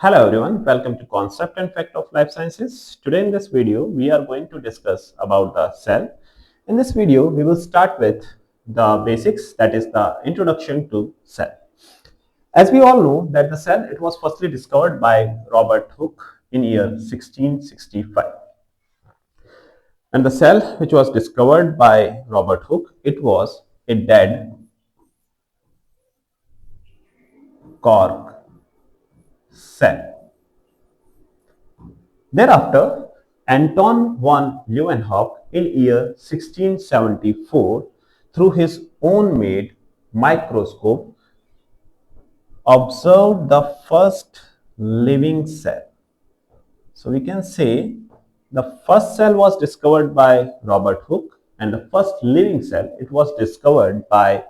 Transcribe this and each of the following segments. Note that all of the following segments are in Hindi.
Hello everyone, welcome to Concept and Fact of Life Sciences. Today in this video, we are going to discuss about the cell. In this video, we will start with the basics, that is the introduction to cell. As we all know that the cell, it was firstly discovered by Robert Hooke in year 1665. And the cell which was discovered by Robert Hooke, it was a dead cork cell. Thereafter, Anton von Leeuwenhoek in year 1674, through his own made microscope, observed the first living cell. So we can say the first cell was discovered by Robert Hooke and the first living cell, it was discovered by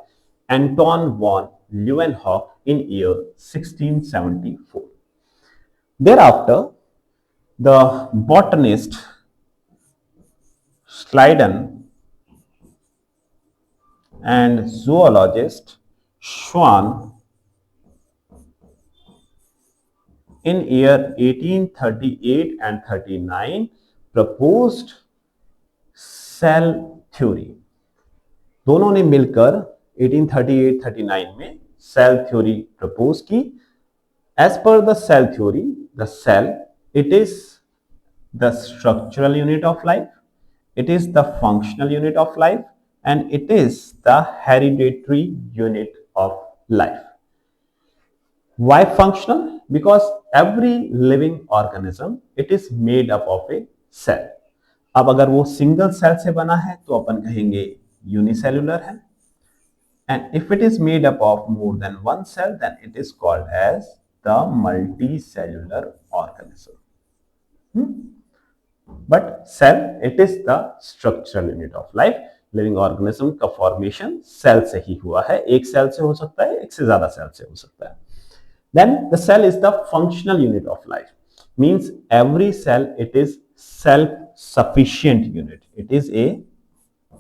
Anton von Leeuwenhoek in year 1674. Thereafter, the botanist Schleiden and zoologist Schwann in year 1838 and 39 proposed cell theory. दोनों ने मिलकर 1838-39 में cell theory propose की. As per the cell theory, the cell, it is the structural unit of life, it is the functional unit of life, and it is the hereditary unit of life. Why functional? Because every living organism, it is made up of a cell. अब अगर वो सिंगल सेल से बना है तो अपन कहेंगे यूनिसेल्युलर है, and if it is made up of more than one cell, then it is called as the multicellular organism. But cell, it is the structural unit of life. Living organism का फॉर्मेशन सेल से ही हुआ है. एक सेल से हो सकता है, एक से ज्यादा सेल से हो सकता है. Then the cell is the functional unit of life. Means every cell, it is self-sufficient unit. It is a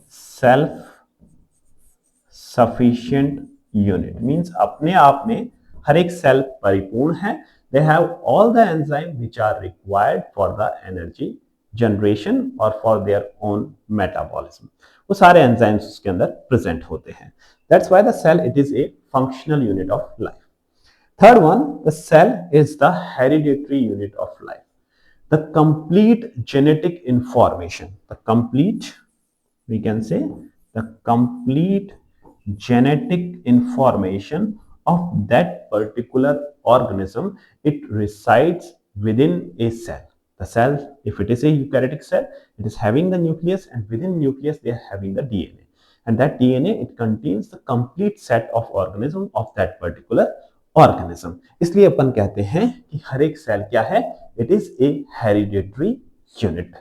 self-sufficient unit. Means अपने आप में हर एक सेल परिपूर्ण है. They have all the enzymes which are required for the energy generation or for their own metabolism. वो सारे enzymes उसके अंदर present होते हैं. That's why the cell, it is a functional unit of life. Third one, the cell is the hereditary unit of life. The complete genetic information, we can say the complete genetic information of that particular organism, it resides within a cell. The cell, if it is a eukaryotic cell, it is having the nucleus, and within nucleus they are having the DNA, and that DNA, it contains the complete set of organism of that particular organism. इसलिए अपन कहते हैं कि हर एक सेल क्या है? It is a hereditary unit.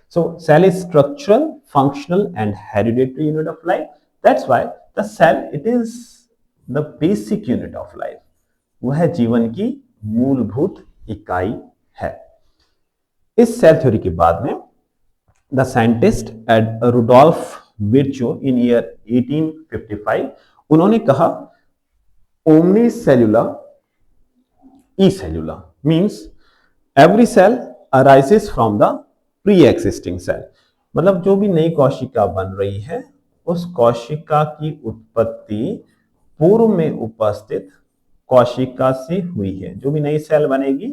So cell is structural, functional and hereditary unit of life. That's why the cell, it is the basic unit of life. वह जीवन की मूलभूत इकाई है. इस सेल थ्योरी के बाद में the scientist Rudolf Virchow in year 1855, उन्होंने कहा omnicellular ecellular means every cell arises from the pre-existing cell. मतलब जो भी नई कोशिका बन रही है, उस कोशिका की उत्पत्ति पूर्व में उपस्थित कोशिका से हुई है. जो भी नई सेल बनेगी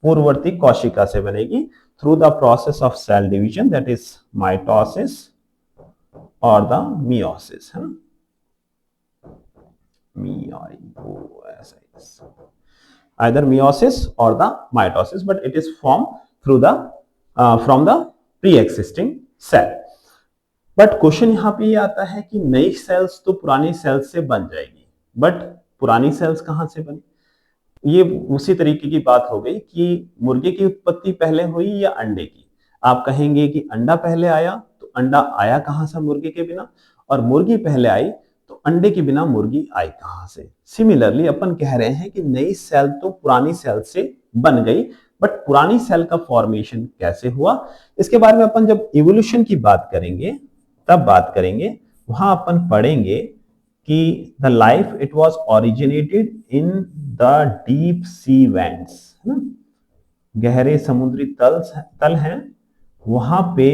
पूर्ववर्ती कोशिका से बनेगी through the process of cell division, that is mitosis और द मियोसिस. है either meiosis or the mitosis, but it is formed through the from the pre-existing cell. But question यहाँ पे ये आता है कि नई सेल्स तो पुरानी सेल्स से बन जाएगी, बट पुरानी सेल्स कहाँ से बनी? ये उसी तरीके की बात हो गई कि मुर्गे की उत्पत्ति पहले हुई या अंडे की. आप कहेंगे कि अंडा पहले आया, तो अंडा आया कहाँ से मुर्गे के बिना, और मुर्गी पहले आई तो अंडे के बिना मुर्गी आई कहां से. सिमिलरली अपन कह रहे हैं कि नई सेल तो पुरानी सेल से बन गई, बट पुरानी सेल का फॉर्मेशन कैसे हुआ, इसके बारे में अपन जब इवोल्यूशन की बात करेंगे तब बात करेंगे. वहां अपन पढ़ेंगे कि the life it was originated in the deep sea vents, है ना, गहरे समुद्री तल हैं, वहां पे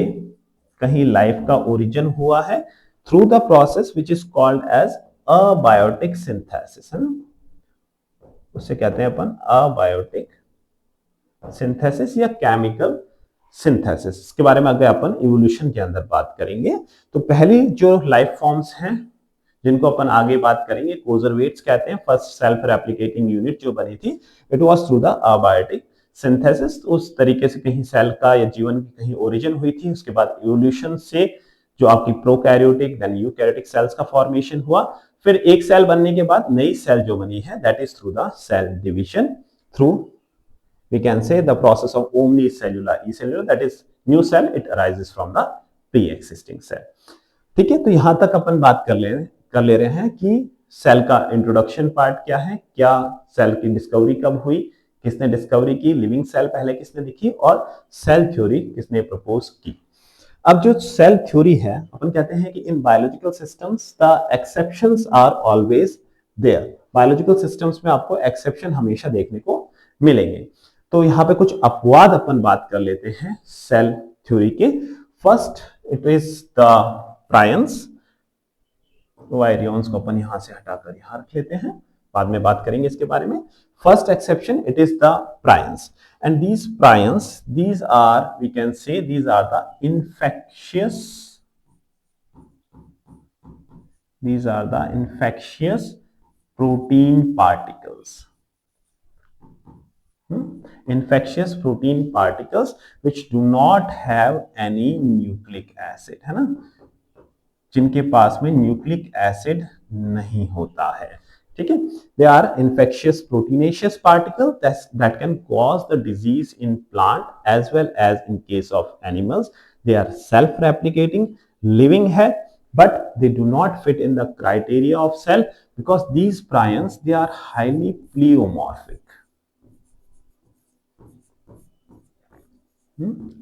कहीं लाइफ का ओरिजिन हुआ है through the process which is called as abiotic synthesis, है ना, उसे कहते हैं अपन अबायोटिक सिंथेसिस या केमिकल सिंथेसिस। इसके बारे में अगर अपन इवोल्यूशन के अंदर बात करेंगे तो पहली जो लाइफ फॉर्म्स हैं जिनको अपन आगे बात करेंगे कोजरवेट्स कहते हैं। फर्स्ट सेल्फ रेप्लिकेटिंग यूनिट जो बनी थी it was through the abiotic synthesis. तो उस तरीके से कहीं सेल का या जीवन की कहीं ओरिजिन हुई थी, उसके बाद इवोल्यूशन से जो आपकी प्रोकैरियोटिक देन यूकैरियोटिक सेल्स का फॉर्मेशन हुआ, फिर एक सेल बनने के बाद नई सेल जो बनी है that is through the cell division, through we can say the process of omnicellular ecellular, that is new cell it arises from the pre-existing cell। ठीक है, तो यहां तक अपन बात कर ले रहे हैं कि सेल का इंट्रोडक्शन पार्ट क्या है, क्या सेल की डिस्कवरी कब हुई, किसने डिस्कवरी की, लिविंग सेल पहले किसने दिखी और सेल थ्योरी किसने प्रपोज की। अब जो सेल थ्योरी है अपन कहते हैं कि in biological systems the exceptions are always there. Biological systems में आपको एक्सेप्शन हमेशा देखने को मिलेंगे। तो यहाँ पे कुछ अपवाद अपन बात कर लेते हैं सेल थ्योरी के। First it is the prions, virions को अपन यहां से हटाकर यहां रख लेते हैं, बाद में बात करेंगे इसके बारे में। First exception it is the prions and these prions these are we can say these are the infectious protein particles, infectious protein particles which do not have any nucleic acid, है ना, जिनके पास में न्यूक्लिक एसिड नहीं होता है। ठीक है, they are infectious proteinaceous particles that can cause the disease in plant as well as in case of animals। they are self replicating, living है, but they do not fit in the criteria of cell because these prions they are highly pleomorphic।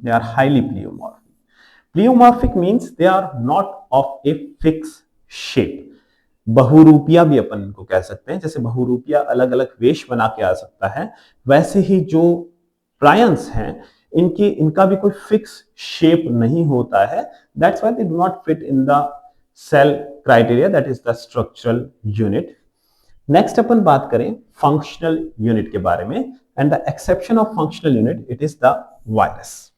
they are highly pleomorphic। Pleomorphic means they are not of a fixed shape। बहुरूपिया भी अपन इनको कह सकते हैं, जैसे बहुरूपिया अलग अलग वेश बना के आ सकता है, वैसे ही जो प्रायंस हैं इनका भी कोई फिक्स शेप नहीं होता है। That's why they do not fit in the cell criteria, that is the structural unit. Next अपन बात करें फंक्शनल यूनिट के बारे में, and the exception of functional unit it is the virus.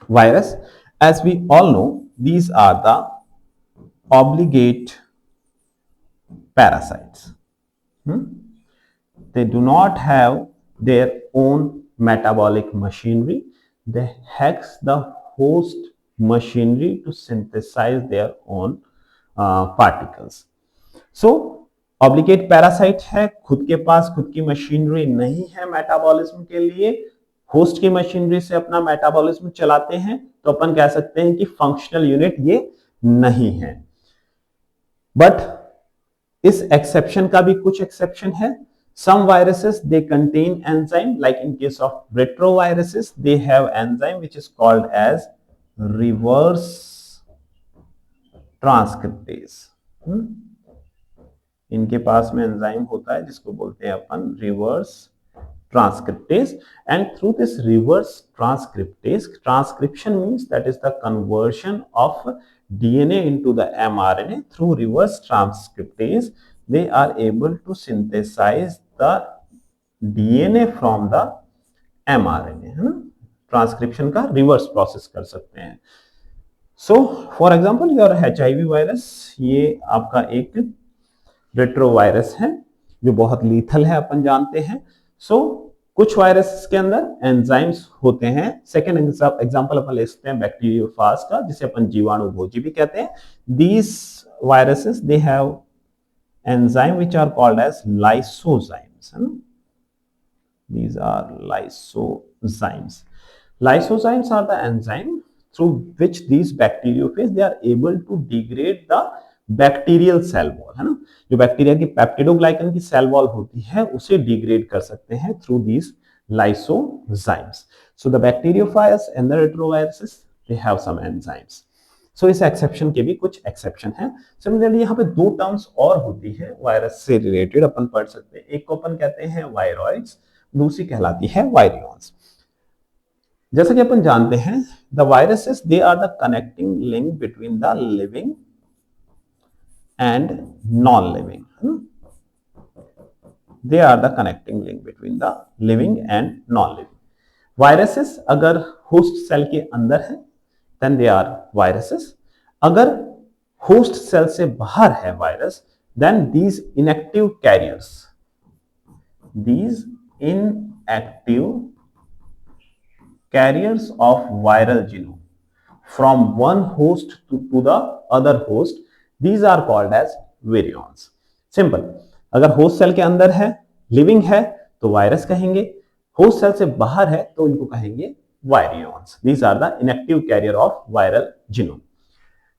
Virus, as we all know, these are the obligate parasites। They do not have their own metabolic machinery। They hacks the host machinery to synthesize their own particles। So obligate parasite है, खुद के पास खुद की मशीनरी नहीं है मेटाबॉलिज्म के लिए, होस्ट की मशीनरी से अपना मेटाबॉलिज्म चलाते हैं, तो अपन कह सकते हैं कि फंक्शनल यूनिट ये नहीं है। बट इस एक्सेप्शन का भी कुछ एक्सेप्शन है। Some viruses they contain enzyme, like in case of retroviruses they have enzyme which is called as reverse transcriptase. इनके पास में एंजाइम होता है जिसको बोलते हैं अपन reverse transcriptase, and through this reverse transcriptase, transcription means that is the conversion of DNA into the mRNA, through reverse transcriptase they are able to synthesize the DNA from the mRNA, है ना, ट्रांसक्रिप्शन का रिवर्स प्रोसेस कर सकते हैं। So for example your HIV virus, ये आपका एक रेट्रोवायरस है जो बहुत लीथल है अपन जानते हैं। कुछ वायरस के अंदर एंजाइम्स होते हैं। सेकेंड एग्जांपल अपन ले सकते हैं बैक्टीरियोफाज का, जिसे अपन जीवाणु भोजी भी कहते हैं। These viruses they have enzyme which are called as lysozymes, है ना, these are lysozymes. Lysozymes are the enzyme through which these bacteriophage they are able to degrade the bacterial cell wall, है ना, जो बैक्टीरिया की पेप्टिडोग्लाइकन की सेल वॉल होती है उसे डिग्रेड कर सकते हैं through these lysozymes. So the bacteriophages and the retroviruses they have some enzymes. So इस एक्सेप्शन के भी कुछ एक्सेप्शन है। सिमिलरली यहाँ पे दो टर्म्स और होती है वायरस से रिलेटेड, अपन पढ़ सकते हैं। एक को अपन कहते हैं वायरॉइड्स, दूसरी कहलाती है वायरियंस। जैसा कि अपन जानते हैं, the viruses they are the connecting link between the living and non living. They are the connecting link between the living and non living. Viruses अगर होस्ट सेल के अंदर है देन दे आर वायरसेस। अगर होस्ट सेल से बाहर है virus, then these inactive carriers of viral genome from one host to the other host, these are called as virions. Simple, अगर होस्ट सेल के अंदर है, लिविंग है, तो वायरस कहेंगे। होस्ट सेल से बाहर है तो इनको कहेंगे virions. These are the inactive carrier of viral genome.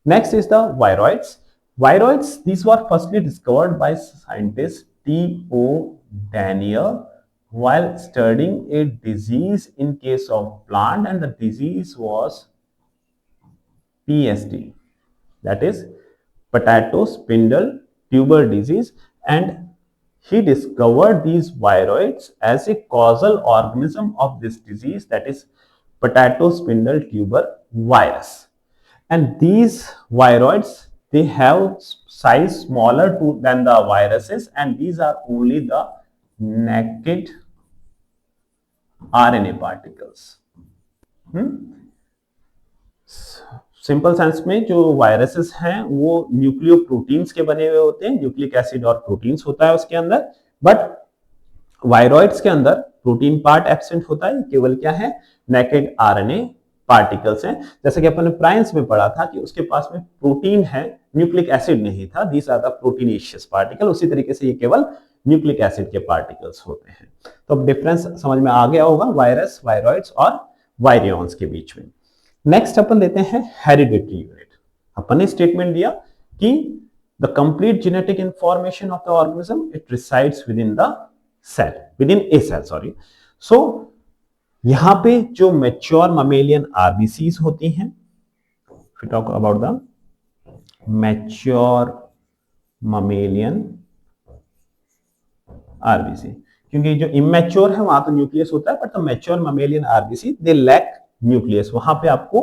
Next is the viroids. Viroids, these were firstly discovered by scientist T.O. Daniel while studying a disease in case of plant, and the disease was PSD, that is potato spindle tuber disease, and he discovered these viroids as a causal organism of this disease, that is potato spindle tuber virus. And these viroids, they have size smaller than the viruses, and these are only the naked RNA particles. Simple sense में जो वायरसेस हैं वो न्यूक्लियोप्रोटीन्स के बने हुए होते हैं, न्यूक्लिक एसिड और प्रोटीन्स होता है उसके अंदर, बट वायरॉइड्स के अंदर प्रोटीन पार्ट एब्सेंट होता है, केवल क्या है, नेकेड आरएनए पार्टिकल्स हैं। जैसे कि अपन ने प्राइम्स में पढ़ा था कि उसके पास में प्रोटीन है, न्यूक्लिक एसिड नहीं था, these are the proteinaceous particle. उसी तरीके से ये केवल न्यूक्लिक एसिड के पार्टिकल्स होते हैं। तो अब डिफरेंस समझ में आ गया होगा वायरस, वायरॉइड्स और वायरियंस के बीच में। नेक्स्ट अपन लेते हैं हेरिडिटरी यूनिट। अपन ने स्टेटमेंट दिया कि the complete genetic information of the organism it resides within the cell, within a cell, sorry. So यहां पे जो मैच्योर ममेलियन आरबीसीज होती हैं, if we talk about the mature mammalian RBC, क्योंकि जो इमेच्योर है वहां तो न्यूक्लियस होता है, but the mature mammalian RBC they lack nucleus. वहां पे आपको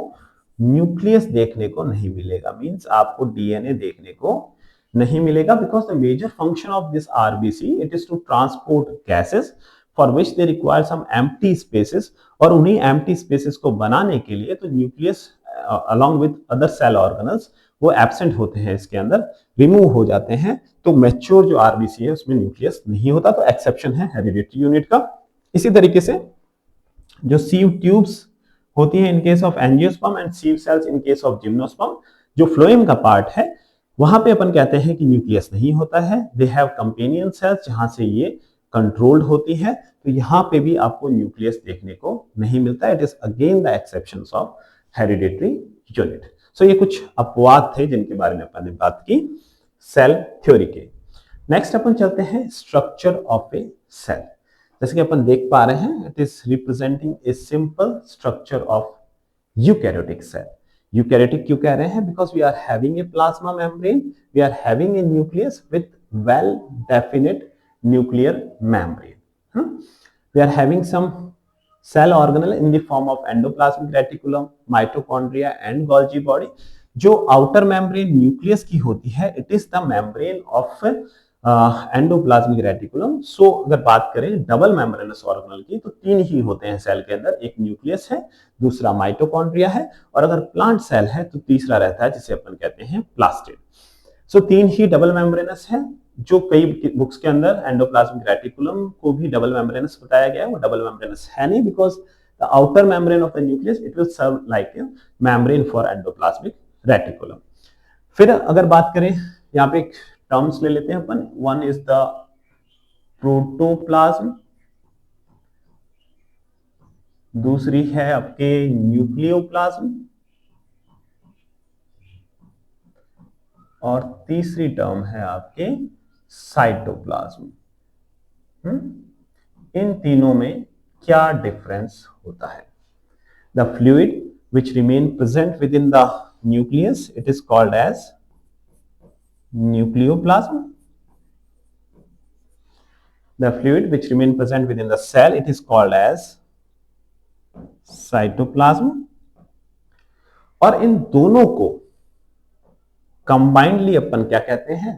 न्यूक्लियस देखने को नहीं मिलेगा, मींस आपको डीएनए देखने को नहीं मिलेगा, because the major function of this RBC it is to transport gases for which they require some empty spaces, और उन्हीं एम्प्टी स्पेसेस को बनाने के लिए तो nucleus along with other cell organelles वो एब्सेंट होते हैं, इसके अंदर रिमूव हो जाते हैं। तो मैच्योर जो आरबीसी है उसमें न्यूक्लियस नहीं होता, तो एक्सेप्शन है हेरिडिटरी यूनिट का। इसी तरीके से जो सीव ट्यूब्स होती है in case of angiosperm and sieve cells in case of gymnosperm, जो फ्लोएम का पार्ट है वहां पे अपन कहते हैं कि न्यूक्लियस नहीं होता है, दे हैव कंपेनियन सेल्स जहां से ये कंट्रोल्ड होती है, तो यहां पे भी आपको न्यूक्लियस देखने को नहीं मिलता। It is again the exceptions of hereditary unit. So ये कुछ अपवाद थे जिनके बारे में अपन ने बात की सेल थ्योरी के। नेक्स्ट अपन चलते हैं स्ट्रक्चर ऑफ ए सेल। जैसे कि अपन देख पा रहे हैं, it is representing a simple structure of eukaryotic cell. Eukaryotic क्यों कह रहे हैं? Because we are having a plasma membrane, we are having a nucleus with well definite nuclear membrane. We are having some cell organelle in the form of endoplasmic reticulum, mitochondria and Golgi body. जो outer membrane nucleus की होती है, it is the membrane of endoplasmic reticulum. So अगर बात करें डबल मेम्ब्रेनस ऑर्गेनल की तो तीन ही होते हैं सेल के अंदर, एक न्यूक्लियस है, दूसरा माइटोकॉन्ड्रिया है, और अगर प्लांट सेल है तो तीसरा रहता है जिसे अपन कहते हैं प्लास्टिड। सो तीन ही डबल मेम्ब्रेनस है। जो कई बुक्स के अंदर एंडोप्लाज्मिक रेटिकुलम को भी डबल मेम्ब्रेनस बताया गया है, वो डबल मेम्ब्रेनस है नहीं, because the outer membrane of the nucleus it will serve like a membrane for endoplasmic reticulum. फिर अगर बात करें, यहाँ पे टर्म्स ले लेते हैं अपन। वन इज द प्रोटोप्लाज्म, दूसरी है आपके न्यूक्लियोप्लाज्म, और तीसरी टर्म है आपके साइटोप्लाज्म। इन तीनों में क्या डिफरेंस होता है? The fluid which remain present within the nucleus, it is called as nucleoplasm. The fluid which remain present within the cell, it is called as cytoplasm. और इन दोनों को कंबाइंडली अपन क्या कहते हैं?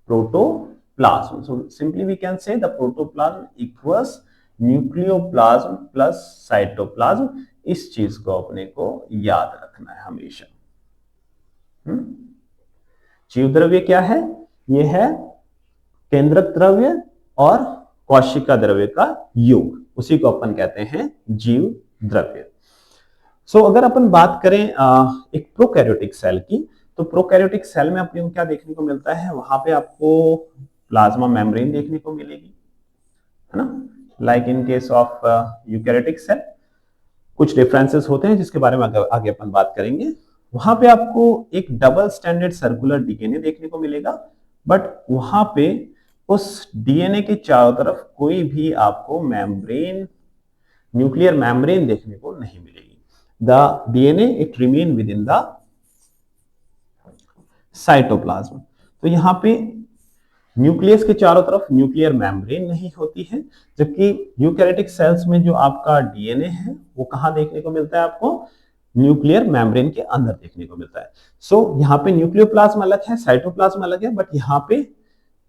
Protoplasm. So simply we can say the protoplasm equals nucleoplasm plus cytoplasm. इस चीज को अपने को याद रखना है हमेशा. जीव द्रव्य क्या है? ये है केंद्रक द्रव्य और कोशिका द्रव्य का योग, उसी को अपन कहते हैं जीव द्रव्य. सो अगर अपन बात करें एक प्रोकैरियोटिक सेल की, तो प्रोकैरियोटिक सेल में अपने को क्या देखने को मिलता है? वहां पे आपको प्लाज्मा मेम्ब्रेन देखने को मिलेगी, है ना, like in case of eukaryotic cell. कुछ डिफरेंसेस होते हैं जिसके बारे में आगे अपन बात करेंगे. वहां पे आपको एक डबल स्टैंडर्ड सर्कुलर डीएनए देखने को मिलेगा, बट वहां पे उस डीएनए के चारों तरफ कोई भी आपको मेम्ब्रेन, न्यूक्लियर मेम्ब्रेन देखने को नहीं मिलेगी. The DNA it remain with in the cytoplasm. तो यहाँ पे न्यूक्लियस के चारों तरफ न्यूक्लियर मेम्ब्रेन नहीं होती है, जबकि यूकैरियोटिक सेल्स में जो आपका डीएनए है वो कहाँ देखने को मिलता है? आपको न्यूक्लियर मेम्ब्रेन के अंदर देखने को मिलता है. सो यहाँ पे न्यूक्लियोप्लाज्म अलग है, साइटोप्लाज्म अलग है, बट यहाँ पे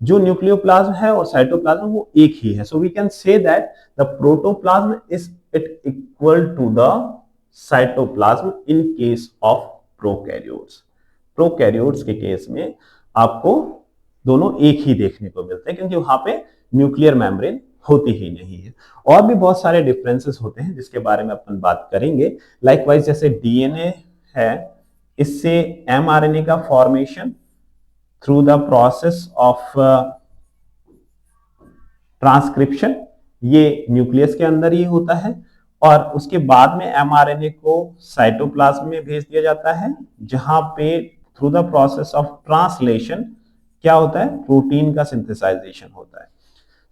जो न्यूक्लियोप्लाज्म है और साइटोप्लाज्म वो एक ही है. So we can say that the protoplasm is it equal to the cytoplasm in case of prokaryotes. Prokaryotes के केस में आपको दोनों एक ही देखने को मिलते हैं, क्योंकि वहां पे न्यूक्लियर मेम्ब्रेन होती ही नहीं है. और भी बहुत सारे डिफरेंसेस होते हैं जिसके बारे में अपन बात करेंगे. लाइकवाइज जैसे डीएनए है, इससे एमआरएनए का formation through the process of transcription, ये न्यूक्लियस के अंदर ही होता है, और उसके बाद में एमआरएनए को साइटोप्लाज्म में भेज दिया जाता है, जहां पे through the process of translation क्या होता है? प्रोटीन का सिंथेसाइजेशन होता है.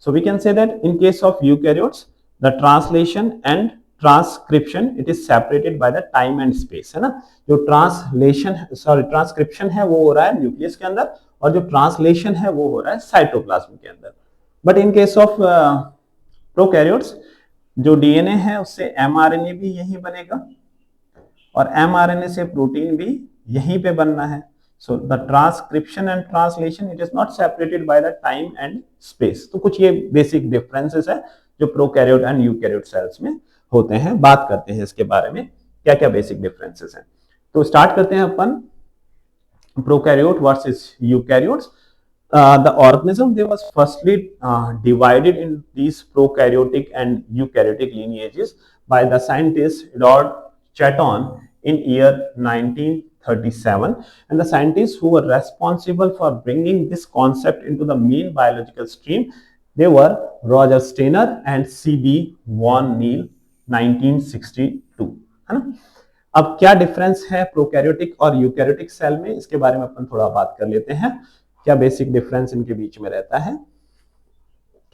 So we can say that in case of eukaryotes the translation and transcription it is separated by the time and space, है ना. जो ट्रांसक्रिप्शन है वो हो रहा है न्यूक्लियस के अंदर, और जो ट्रांसलेशन है वो हो रहा है साइटोप्लाज्म के अंदर. But in case of prokaryotes जो डीएनए है उससे एमआरएनए भी यही बनेगा, और एमआरएनए से प्रोटीन भी यहीं पे बनना है. So the transcription and translation it is not separated by the time and space. तो कुछ ये बेसिक डिफरेंसेस है जो प्रोकैरियोट एंड यूकैरियोट सेल्स में होते हैं. बात करते हैं इसके बारे में क्या क्या बेसिक डिफरेंसेस हैं. तो स्टार्ट करते हैं अपन prokaryote versus eukaryotes. The organism they was firstly divided in these prokaryotic and eukaryotic lineages by the scientist Edward Chaton in year 1937, and the scientists who were responsible for bringing this concept into the main biological stream, they were Roger Stainer and C.B. Von Neal 1962, है ना. अब क्या डिफरेंस है प्रोकैरियोटिक और यूकैरियोटिक सेल में, इसके बारे में अपन थोड़ा बात कर लेते हैं. क्या बेसिक डिफरेंस इनके बीच में रहता है,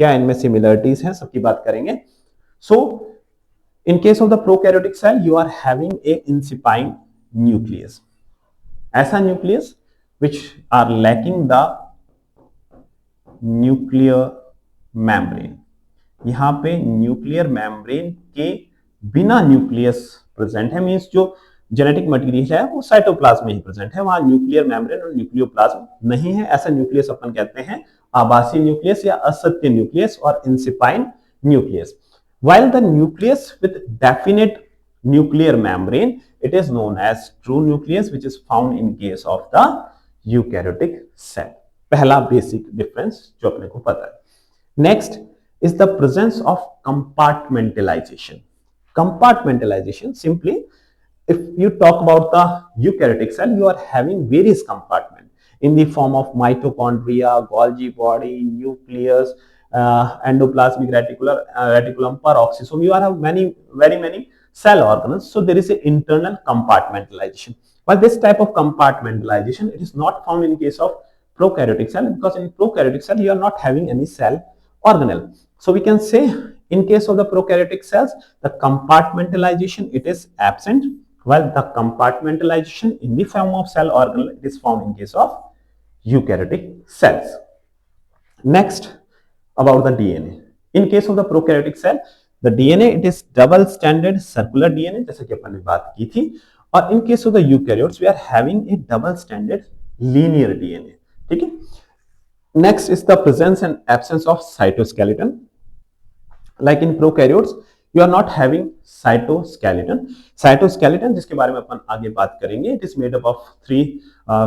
क्या इनमें सिमिलरिटीज हैं, सबकी बात करेंगे. So in case of the prokaryotic cell you are having a incipient nucleus, ऐसा nucleus which are lacking the nuclear membrane. यहां पे न्यूक्लियर मेम्ब्रेन के बिना न्यूक्लियस प्रेजेंट है, मींस जो जेनेटिक मटेरियल है वो साइटोप्लाज्म में ही प्रेजेंट है, वहां न्यूक्लियर मेम्ब्रेन और न्यूक्लियोप्लाज्म नहीं है. ऐसा न्यूक्लियस अपन कहते हैं आभासी न्यूक्लियस या असत्य न्यूक्लियस और इंसिपाइन nucleus. While the nucleus with definite nuclear membrane, it is known as true nucleus, which is found in case of the eukaryotic cell. पहला basic difference जो अपने को पता है. Next is the presence of compartmentalization. Compartmentalization simply, if you talk about the eukaryotic cell, you are having various compartments in the form of mitochondria, Golgi body, nucleus, endoplasmic reticulum, peroxisome. You have very many cell organelles, so there is an internal compartmentalization. But this type of compartmentalization it is not found in case of prokaryotic cell, because in prokaryotic cell you are not having any cell organelle. So we can say in case of the prokaryotic cells the compartmentalization it is absent, while the compartmentalization in the form of cell organelle it is found in case of eukaryotic cells. Next, about the DNA. In case of the prokaryotic cell, the DNA it is double stranded circular DNA जैसे कि अपन ने बात की थी, और in case of the eukaryotes we are having a double stranded linear DNA. ठीक है. Next is the presence and absence of cytoskeleton. Like in prokaryotes, you are not having cytoskeleton. Cytoskeleton जिसके बारे में अपन आगे बात करेंगे, it is made up of three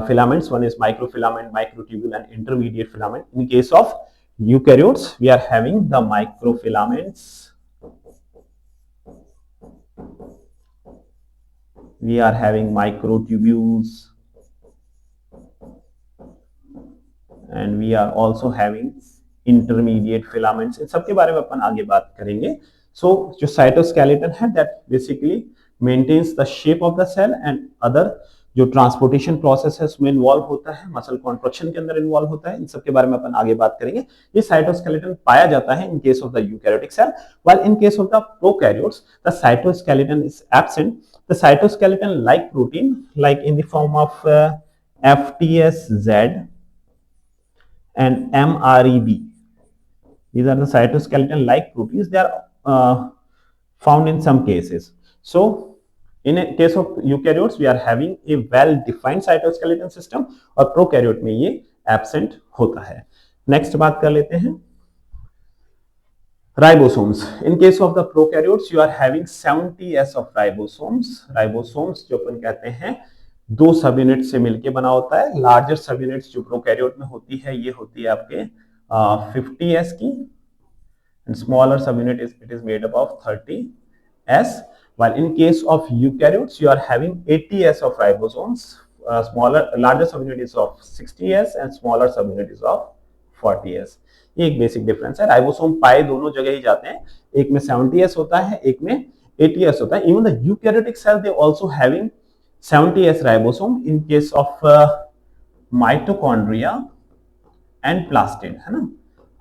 filaments. One is microfilament, microtubule, and intermediate filament. In case of eukaryotes, we are having the microfilaments. We are having microtubules, and we are also having intermediate filaments. इन सब के बारे में अपन आगे बात करेंगे. So जो cytoskeleton है that basically maintains the shape of the cell and other जो ट्रांसपोर्टेशन प्रोसेस है उसमें इन्वॉल्व होता है, मसल कॉन्ट्रैक्शन के अंदर इन्वॉल्व होता है. इन सब के बारे में अपन आगे बात करेंगे. ये साइटोस्केलेटन पाया जाता है in case of the eukaryotic cell, while in case of the prokaryotes the cytoskeleton is absent. The cytoskeleton like protein like in the form of FTSZ and MREB. These are the cytoskeleton like proteins. They are found in some cases. So in a case of eukaryotes we are having a well defined cytoskeleton system और prokaryote में ये absent होता है. Next बात कर लेते हैं ribosomes. In case of the prokaryotes you are having 70s of ribosomes. Ribosomes जो अपन कहते हैं दो सब यूनिट से मिलके बना होता है. लार्जर सब यूनिट्स जो प्रोकैरियोट में होती है ये होती है आपके 50s की, and smaller subunit it is made up of 30s, while in case of eukaryotes you are having 80s of ribosomes. Larger subunit is of 60s and smaller subunit is of 40s. ये एक बेसिक डिफरेंस है. राइबोसोम पाए दोनों जगह ही जाते हैं, एक में 70s होता है, एक में 80s होता है. Even the eukaryotic cell they also having 70s ribosome in case of mitochondria and plastid, है ना.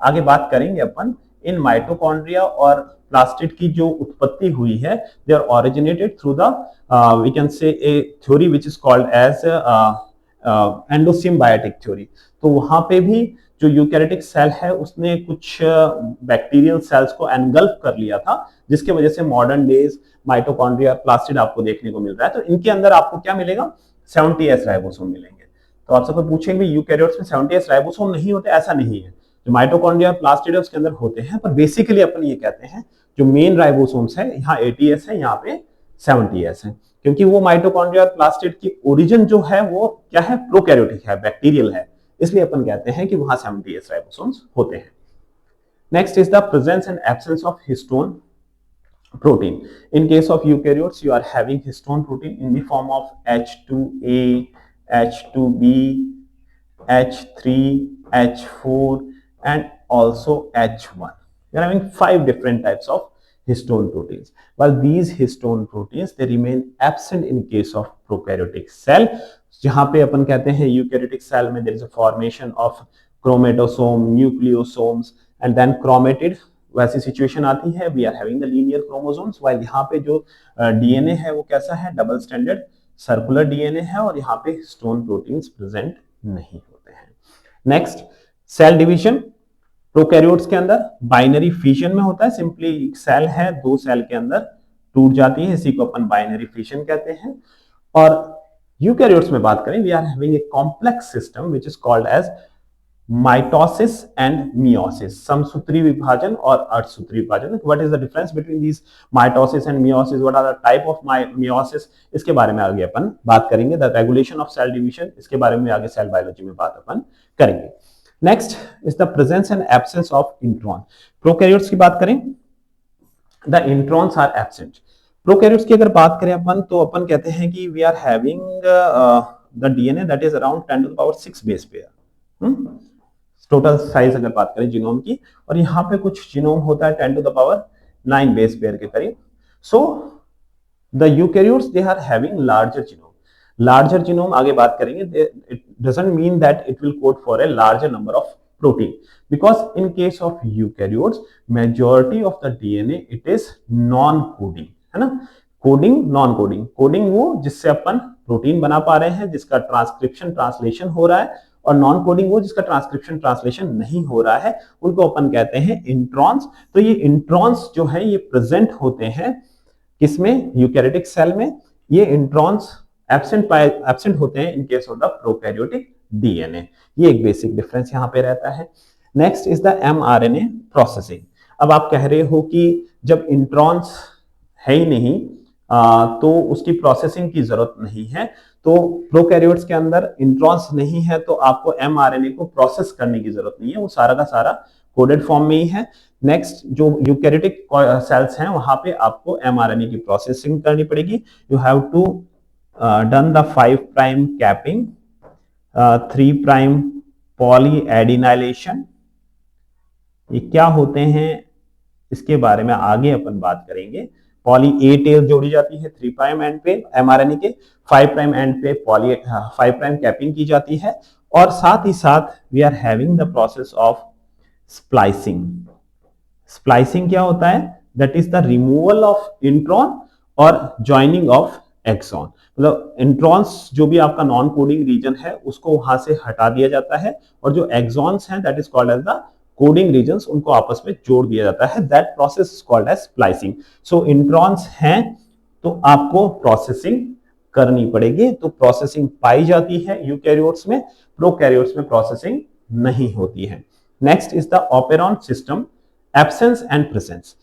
आगे बात करेंगे अपन इन माइटोकॉन्ड्रिया और प्लास्टिड की जो उत्पत्ति हुई है. They are originated through the we can say a theory which is called as endosymbiotic theory. तो वहां पे भी जो यूकैरियोटिक सेल है उसने कुछ बैक्टीरियल सेल्स को एनगल्फ कर लिया था, जिसके वजह से मॉडर्न डेज माइटोकॉन्ड्रिया प्लास्टिड आपको देखने को मिल रहा है. तो इनके अंदर आपको क्या मिलेगा? 70s राइबोसोम मिलेंगे. तो आप सबको पूछेंगे यूकैरियोट्स में 70s राइबोसोम नहीं होते? ऐसा नहीं है. जो माइटोकॉन्ड्रिया प्लास्टिड है उसके अंदर होते हैं, पर बेसिकली अपन ये कहते हैं जो मेन राइबोसोम्स है यहाँ 80s है, यहाँ पे 70s है, क्योंकि वो माइटोकॉन्ड्रिया प्लास्टिड की ओरिजिन जो है वो क्या है? प्रोकैरियोटिक है, बैक्टीरियल है, इसलिए अपन कहते हैं कि वहां 70s राइबोसोम्स होते हैं. Next is the presence and absence of histone protein. In case of eukaryotes you are having histone protein in the form of H2A, H2B, H3, H4 and also H1. We are having 5 different types of histone proteins. While these histone proteins they remain absent in case of prokaryotic cell. जहां पे अपन कहते हैं eukaryotic cell में there is a formation of chromatosome, nucleosomes and then chromatid. वैसी सिचुएशन आती है, we are having the linear chromosomes. While यहाँ पे जो डीएनए है वो कैसा है? डबल स्टैंडर्ड सर्कुलर डीएनए है और यहाँ पे हिस्टोन प्रोटीन्स प्रेजेंट नहीं होते हैं. Next, cell division. प्रोकैरियोट्स के अंदर बाइनरी फिजन में होता है. सिंपली सेल है, दो सेल के अंदर टूट जाती है, इसी को अपन बाइनरी फिजन कहते हैं. और यूकैरियोट्स में बात करें, we are having a complex system which is called as mitosis and meiosis. समसूत्री विभाजन और अर्धसूत्री विभाजन. What is the difference between these mitosis and meiosis? What are the type of meiosis? इसके बारे में आगे अपन बात करेंगे. The regulation of cell division, इसके बारे में आगे सेल बायोलॉजी में बात अपन करेंगे. Next is the presence and absence of intron. Prokaryotes की बात करें, the introns are absent. Prokaryotes की अगर बात करें अपन, तो अपन कहते हैं कि we are having the DNA that is around 10 to the power 6 base pair. Total size अगर बात करें जीनोम की, और यहाँ पे कुछ जीनोम होता है 10 to the power 9 base pair के करीब. So the eukaryotes they are having larger genome. Larger genome आगे बात करेंगे. It doesn't mean that it will code for a larger number of protein, because in case of eukaryotes majority of the DNA it is non coding, है ना. Coding, non coding. कोडिंग वो जिससे अपन प्रोटीन बना पा रहे हैं, जिसका ट्रांसक्रिप्शन ट्रांसलेशन हो रहा है, और नॉन कोडिंग वो जिसका ट्रांसक्रिप्शन ट्रांसलेशन नहीं हो रहा है, उनको अपन कहते हैं इंट्रॉन्स। तो ये इंट्रॉन्स जो है ये प्रेजेंट होते हैं किसमें, यूकैरियोटिक सेल में। ये इंट्रॉन्स एब्सेंट होते हैं इन case of the prokaryotic DNA. ये एक बेसिक डिफरेंस यहाँ पे रहता है। Next is the mRNA processing. अब आप कह रहे हो कि जब इंट्रॉन्स है ही नहीं तो उसकी प्रोसेसिंग की जरूरत नहीं है, तो प्रोकैरियोट्स के अंदर इंट्रॉन्स नहीं है तो आपको एमआरएनए को प्रोसेस करने की जरूरत नहीं है, वो सारा का सारा कोडेड फॉर्म में ही है। नेक्स्ट जो यूकैरियोटिक सेल्स हैं वहां पे आपको एमआरएनए की प्रोसेसिंग करनी पड़ेगी। You have to done the 5 prime capping, 3 prime polyadenylation. ये क्या होते हैं इसके बारे में आगे अपन बात करेंगे। पॉली ए टेल जोड़ी जाती है 3 प्राइम एंड पे एमआरएनए के, 5 प्राइम एंड पे 5 प्राइम कैपिंग की जाती है, और साथ ही साथ we are having the process of splicing. Splicing क्या होता है, that is the removal of intron और ज्वाइनिंग ऑफ एक्सॉन। मतलब इंट्रॉन्स जो भी आपका नॉन कोडिंग रीजन है उसको वहां से हटा दिया जाता है, और जो एक्सॉन्स हैं that is called as the coding regions, उनको आपस में जोड़ दिया जाता है। That process is called as splicing. So introns हैं तो आपको प्रोसेसिंग करनी पड़ेगी, तो प्रोसेसिंग पाई जाती है यूकैरियोट्स में, प्रोकैरियोट्स में प्रोसेसिंग नहीं होती है। Next is the operon system, absence and presence.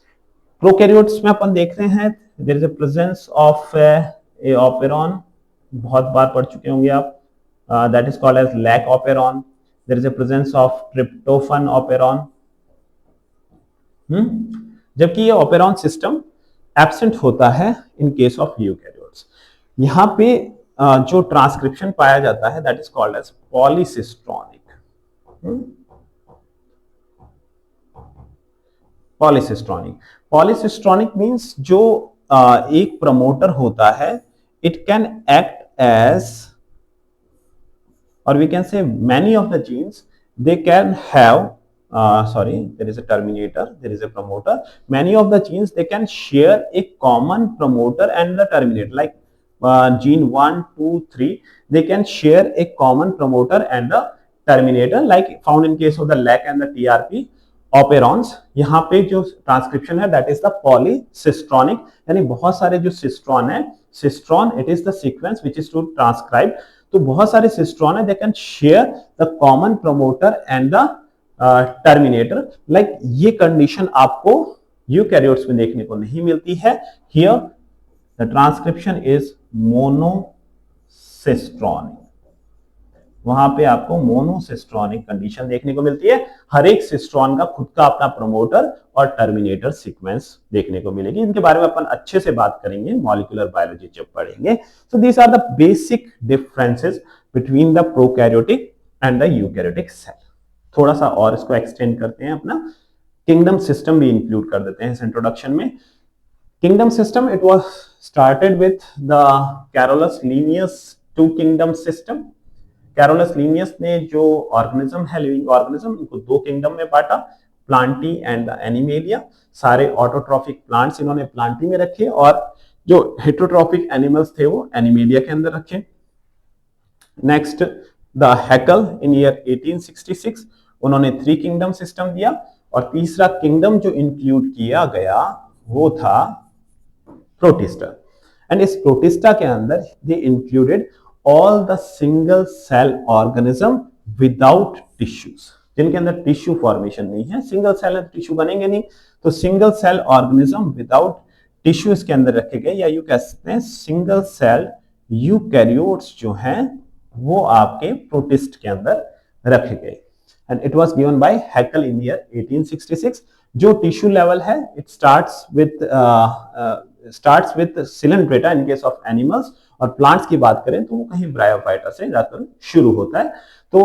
Prokaryotes में अपन देख रहे हैं there is a presence of a operon, बहुत बार पढ़ चुके होंगे आप, that is called as lac operon. There is a presence of tryptophan operon. जबकि ये ऑपेरॉन सिस्टम एब्सेंट होता है इन केस ऑफ यूकैरियोट्स। यहाँ पे जो ट्रांसक्रिप्शन पाया जाता है that is called as polycistronic. Polycistronic means जो एक प्रमोटर होता है, it can act as, or we can say many of the genes they can have there is a terminator, there is a promoter. Many of the genes they can share a common promoter and the terminator, like gene 1 2 3 they can share a common promoter and the terminator, like found in case of the lac and the trp operons. यहाँ पे जो ट्रांसक्रिप्शन है दैट इज द पॉलीसिस्ट्रॉनिक, यानी बहुत सारे जो सिस्ट्रॉन है, cistron it is the sequence which is to transcribe, तो बहुत सारे सिस्ट्रॉन है they can share the common promoter and the terminator. Like ये कंडीशन आपको यूकैरियोट्स में देखने को नहीं मिलती है। Here the transcription is monocistronic, वहां पे आपको मोनोसिस्ट्रॉनिक कंडीशन देखने को मिलती है। हर एक सिस्ट्रॉन का खुद का अपना प्रोमोटर और टर्मिनेटर सीक्वेंस देखने को मिलेगी। इनके बारे में अपन अच्छे से बात करेंगे मॉलिक्यूलर बायोलॉजी जब पढ़ेंगे। So these are the basic differences between the prokaryotic and the eukaryotic cell. थोड़ा सा और इसको एक्सटेंड करते हैं, अपना किंगडम सिस्टम भी इंक्लूड कर देते हैं इस इंट्रोडक्शन में। Kingdom system it was started with the Carolus Linnaeus two kingdom system. Carolus Linnaeus ने जो ऑर्गेनिज्म है, लिविंग ऑर्गेनिज्म, इनको 2 किंगडम में बांटा, प्लांटी एंड एनिमेलिया। सारे ऑटोट्रॉफिक प्लांट्स इन्होंने प्लांटी में रखे और जो हेटरोट्रॉफिक एनिमल्स थे वो एनिमेलिया के अंदर रखे। नेक्स्ट द हैकल इन ईयर 1866 उन्होंने 3 किंगडम सिस्टम दिया, और तीसरा किंगडम जो इंक्लूड किया गया वो था प्रोटिस्टा। एंड इस प्रोटिस्टा के अंदर they included all the single cell organism without tissues, जिनके अंदर टिश्यू फॉर्मेशन नहीं है, सिंगल सेल टिश्यू बनेंगे नहीं, तो single cell organism without tissue इसके अंदर रखे गए, या यू कह सकते हैं सिंगल सेल यूकैरियोट्स जो हैं वो आपके प्रोटिस्ट के अंदर रखे गए। And it was given by Haeckel in year 1866। जो टिश्यू लेवल है it starts with coelenterata in case of animals, और प्लांट्स की बात करें तो वो कहीं ब्रायोफाइटा से जाकर शुरू होता है। तो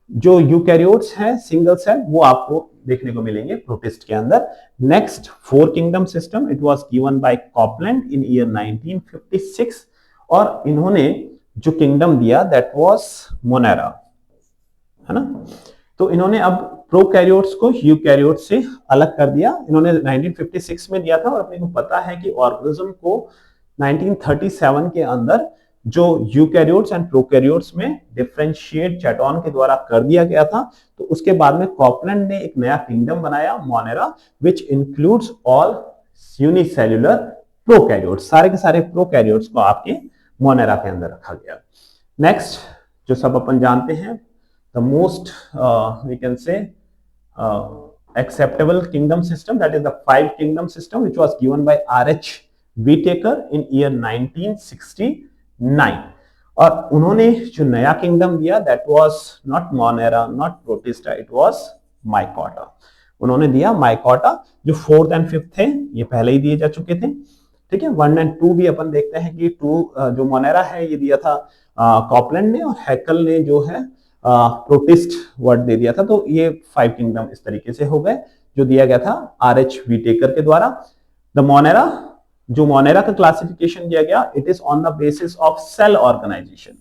जो यूकैरियोट्स हैं सिंगल सेल वो आपको देखने को मिलेंगे प्रोटिस्ट के अंदर। Next 4 kingdom system it was given bye Copeland in year 1956, और इन्होंने जो किंगडम दिया दैट वाज मोनेरा, है ना। तो इन्होंने अब प्रोकैरियोट्स को यूकैरियोट्स से अलग कर दिया, इन्होंने 1956 में दिया था। और अपने को पता है कि ऑर्गेनिज्म को 1937 के अंदर जो यूकैरियोट्स एंड प्रोकैरियोट्स में डिफरेंशिएट चैटॉन के द्वारा कर दिया गया था, तो उसके बाद में कॉपलैंड ने एक नया किंगडम बनाया Monera, which includes all unicellular prokaryotes, सारे के सारे प्रोकैरियोट्स को आपके मोनेरा के अंदर रखा गया। नेक्स्ट जो सब अपन जानते हैं, the most we can say acceptable kingdom system, that is the 5 kingdom system, which was given by R.H. Whitaker in year 1969। और उन्होंने जो नया किंगडम दिया, that was not Monera, not protista, it was mycota. उन्होंने दिया माइकोटा। जो 4th एंड 5th थे ये पहले ही दिए जा चुके थे, ठीक है। 1 एंड 2 भी अपन देखते हैं कि 2 जो मोनेरा है ये दिया था कॉपलैंड ने, और हैकल ने जो है प्रोटिस्ट वर्ड दे दिया था। तो ये 5 किंगडम इस तरीके से हो गए जो दिया गया था R.H. Whitaker के द्वारा। द मोनेरा, जो मोनेरा का क्लासिफिकेशन दिया गया, it is on the basis of cell organization,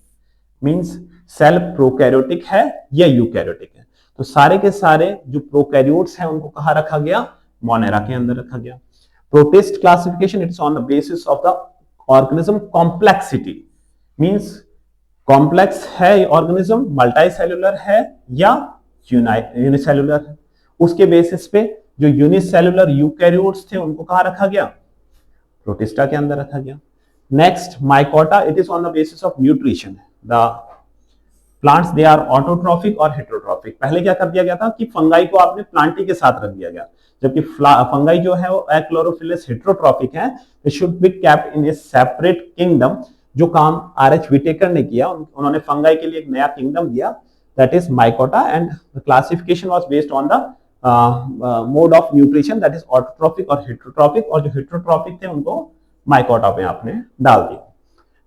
means cell prokaryotic है या यूकैरियोटिक है। तो सारे के सारे जो प्रोकैरियोट्स हैं उनको कहां रखा गया, मोनेरा के अंदर रखा गया। Protist classification, it's on the basis of the organism complexity, means complex है ऑर्गेनिज्म, मल्टीसेल्युलर है या यूनिसेल्युलर है। उसके बेसिस पे जो यूनिसेल्युलर यूकैरियोट्स थे उनको कहां रखा गया, प्रोटिस्टा के अंदर रखा गया। Next mycota, it is on the basis of nutrition. The plants they are autotrophic और हेटेरोट्रॉफिक। पहले क्या कर दिया गया था कि फंगाई को आपने प्लांटी के साथ रख दिया गया, जबकि फंगाई जो है वो एक्लोरोफिलस हेटेरोट्रॉफिक है। It should be kept in A separate kingdom. जो काम R.H. Whitaker ने किया, उन्होंने फंगाई के लिए एक नया किंगडम दिया, that is mycota, and the classification was based on the mode of nutrition, that is autotrophic और हेटेरोट्रॉफिक, और जो हेटेरोट्रॉफिक थे उनको माइकोटा पे आपने डाल दिया।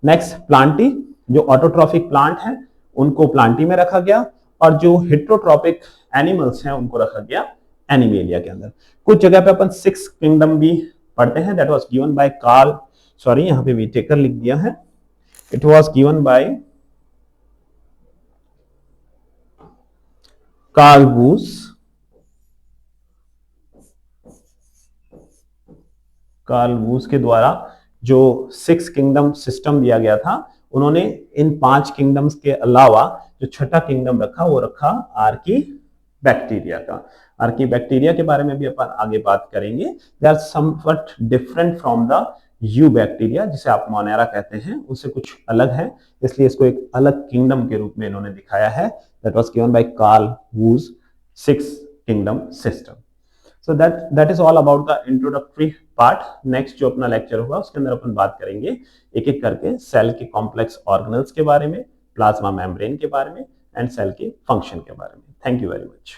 नेक्स्ट प्लांटी, जो ऑटोट्रॉफिक प्लांट है उनको प्लांटी में रखा गया, और जो हेटेरोट्रॉपिक एनिमल्स हैं उनको रखा गया एनिमेलिया के अंदर। कुछ जगह पे अपन 6 किंगडम भी पढ़ते हैं, that was given by Karl, sorry यहाँ पे Whitaker लिख दिया है, it was given by Carl Woese। Carl Woese के द्वारा जो 6 किंगडम सिस्टम दिया गया था, उन्होंने इन 5 किंगडम्स के अलावा जो छठा किंगडम रखा वो रखा आर्की बैक्टीरिया का। आर्की बैक्टीरिया के बारे में भी अपन आगे बात करेंगे। They are somewhat different from the eubacteria, जिसे आप मोनेरा कहते हैं, उससे कुछ अलग है, इसलिए इसको एक अलग किंगडम के रूप में इन्होंने दिखाया है। That was given by Carl Woese 6 kingdom system. So that is all about the introductory part. Next जो अपना लेक्चर होगा उसके अंदर अपन बात करेंगे एक एक करके सेल के कॉम्प्लेक्स ऑर्गेनल्स के बारे में, प्लाज्मा मेम्ब्रेन के बारे में, एंड सेल के फंक्शन के बारे में। Thank you very much.